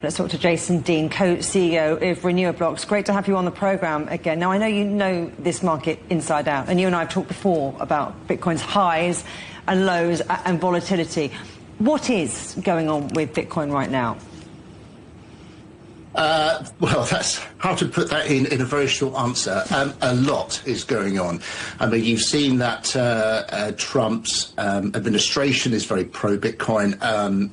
Let's talk to Jason Deane, co-CEO of Renewablox. Great to have you on the programme again. Now, I know you know this market inside out, and you and I have talked before about Bitcoin's highs and lows and volatility. What is going on with Bitcoin right now? Well, that's hard to put that in a very short answer. A lot is going on. I mean, you've seen that Trump's administration is very pro-Bitcoin,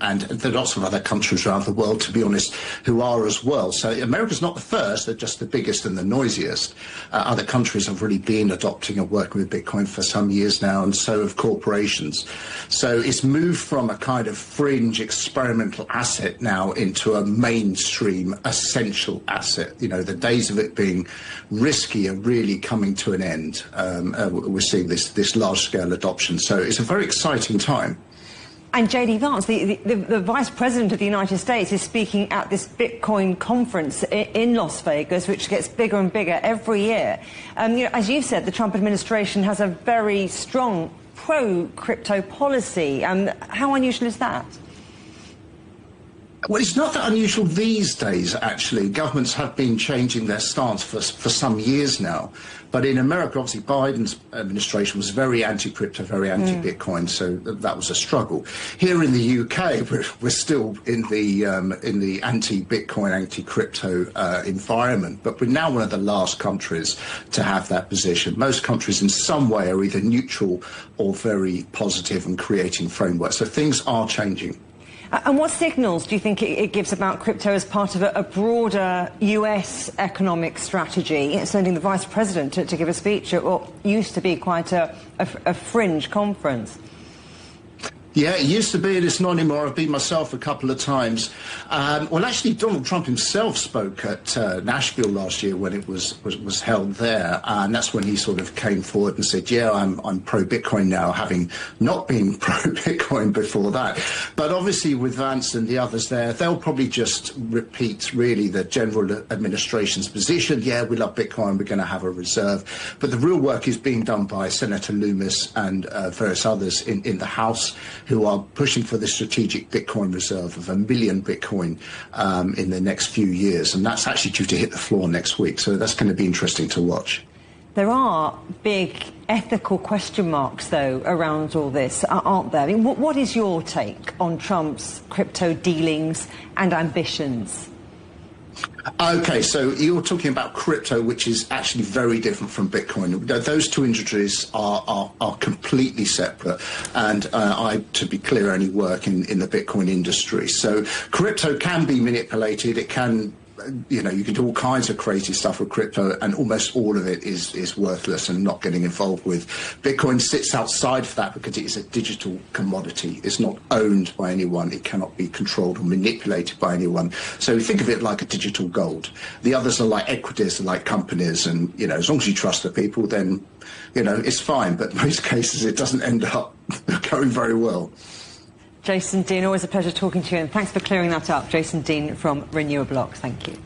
and there are lots of other countries around the world, to be honest, who are as well. So America's not the first, they're just the biggest and the noisiest. Other countries have really been adopting and working with Bitcoin for some years now, and so have corporations. So it's moved from a kind of fringe experimental asset now into a mainstream essential asset. You know, the days of it being risky are really coming to an end. We're seeing this large-scale adoption, so it's a very exciting time. And J.D. Vance, the Vice President of the United States, is speaking at this Bitcoin conference in Las Vegas, which gets bigger and bigger every year. You know, as you said, the Trump administration has a very strong pro-crypto policy. How unusual is that? Well, it's not that unusual these days, actually. Governments have been changing their stance for some years now. But in America, obviously, Biden's administration was very anti-crypto, very anti-Bitcoin, so that was a struggle. Here in the UK, we're still in the anti-Bitcoin, anti-crypto environment, but we're now one of the last countries to have that position. Most countries in some way are either neutral or very positive and creating frameworks. So things are changing. And what signals do you think it gives about crypto as part of a broader US economic strategy? Sending the Vice President to give a speech at what used to be quite a fringe conference. Yeah, it used to be, and it's not anymore. I've been myself a couple of times. Well, actually, Donald Trump himself spoke at Nashville last year when it was held there, and that's when he sort of came forward and said, yeah, I'm pro-Bitcoin now, having not been pro-Bitcoin before that. But obviously with Vance and the others there, they'll probably just repeat really the general administration's position. Yeah, we love Bitcoin, we're going to have a reserve. But the real work is being done by Senator Loomis and various others in the House, who are pushing for the strategic Bitcoin reserve of 1 million Bitcoin in the next few years. And that's actually due to hit the floor next week. So that's going to be interesting to watch. There are big ethical question marks, though, around all this, aren't there? I mean, what is your take on Trump's crypto dealings and ambitions? Okay, so you're talking about crypto, which is actually very different from Bitcoin. Those two industries are completely separate, and I, to be clear, only work in the Bitcoin industry. So crypto can be manipulated. It can, you know, you can do all kinds of crazy stuff with crypto, and almost all of it is worthless and not getting involved with. Bitcoin sits outside of that because it is a digital commodity. It's not owned by anyone. It cannot be controlled or manipulated by anyone. So think of it like a digital gold. The others are like equities, like companies, and, you know, as long as you trust the people, then, you know, it's fine. But in most cases, it doesn't end up going very well. Jason Deane, always a pleasure talking to you, and thanks for clearing that up. Jason Deane from Renewablox, thank you.